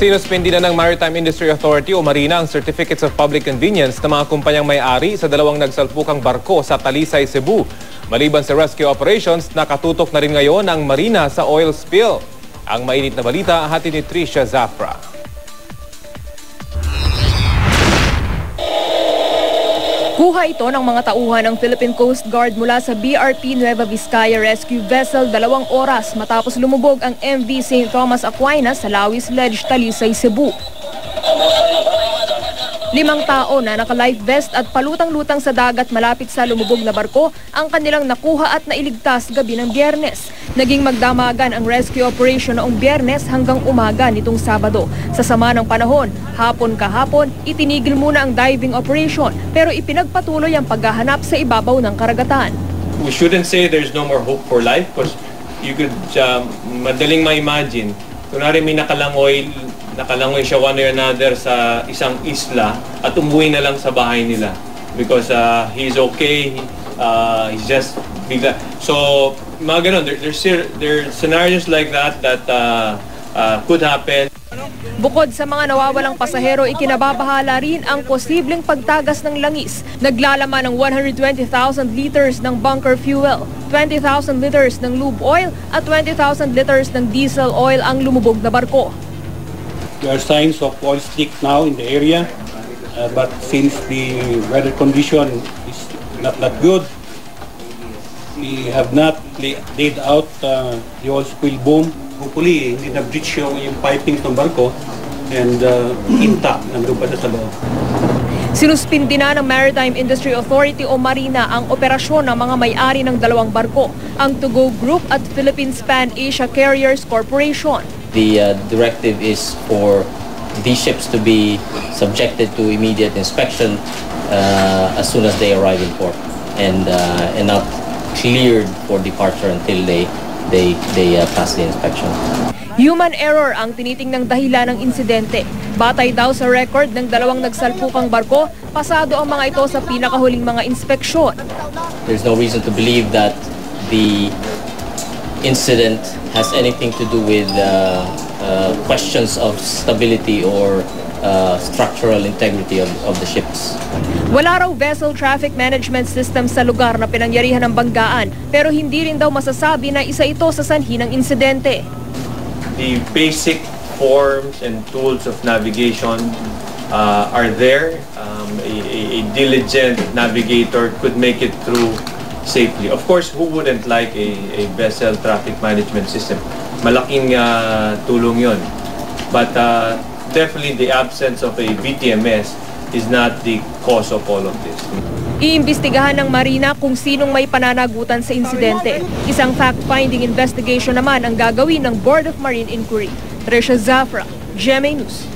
Sinuspindi na ng Maritime Industry Authority o Marina ang Certificates of Public Convenience ng mga kumpanyang may-ari sa dalawang nagsalpukang barko sa Talisay, Cebu. Maliban sa rescue operations, nakatutok na rin ngayon ang Marina sa oil spill. Ang mainit na balita, hatid ni Trisha Zafra. Kuha ito ng mga tauhan ng Philippine Coast Guard mula sa BRP Nueva Vizcaya Rescue Vessel 2 oras matapos lumubog ang MV St. Thomas Aquinas sa Lawis Ledge, Talisay, Cebu. 5 tao na naka-life vest at palutang-lutang sa dagat malapit sa lumubog na barko ang kanilang nakuha at nailigtas gabi ng Biyernes. Naging magdamagan ang rescue operation noong Biyernes hanggang umaga nitong Sabado. Sa sama ng panahon, hapon kahapon, itinigil muna ang diving operation pero ipinagpatuloy ang paghahanap sa ibabaw ng karagatan. We shouldn't say there's no more hope for life because you could madaling ma-imagine. Kunwari may nakalangoy siya one way or another sa isang isla at umuwi na lang sa bahay nila because he's okay, he's just bigla. So, mga ganun, there are scenarios like that could happen. Bukod sa mga nawawalang pasahero, ikinababahala rin ang posibleng pagtagas ng langis. Naglalaman ng 120,000 liters ng bunker fuel, 20,000 liters ng lube oil at 20,000 liters ng diesel oil ang lumubog na barko. There are signs of oil slick now in the area, but since the weather condition is not that good, we have not laid out the oil spill boom. Hopefully, hindi na-breach yung piping ng barko and intact nandun pa sa loob. Sinuspindi na ng Maritime Industry Authority o Marina ang operasyon ng mga may-ari ng dalawang barko, ang To-Go Group at Philippine Span Asia Carriers Corporation. The directive is for these ships to be subjected to immediate inspection as soon as they arrive in port and not cleared for departure until they pass the inspection. Human error ang tinitingnang dahilan ng insidente. Batay daw sa record ng dalawang nagsalpukang barko, pasado ang mga ito sa pinakahuling mga inspeksyon. There's no reason to believe that the incident has anything to do with questions of stability or structural integrity of the ships. Wala raw vessel traffic management system sa lugar na pinangyarihan ng banggaan, pero hindi rin daw masasabi na isa ito sa sanhi ng insidente. The basic forms and tools of navigation are there. A diligent navigator could make it through safely. Of course, who wouldn't like a vessel traffic management system? Malaking tulong yon. But definitely the absence of a VTMS is not the cause of all of this. Iimbestigahan ng Marina kung sinong may pananagutan sa insidente. Isang fact-finding investigation naman ang gagawin ng Board of Marine Inquiry. Trisha Zafra, GMA News.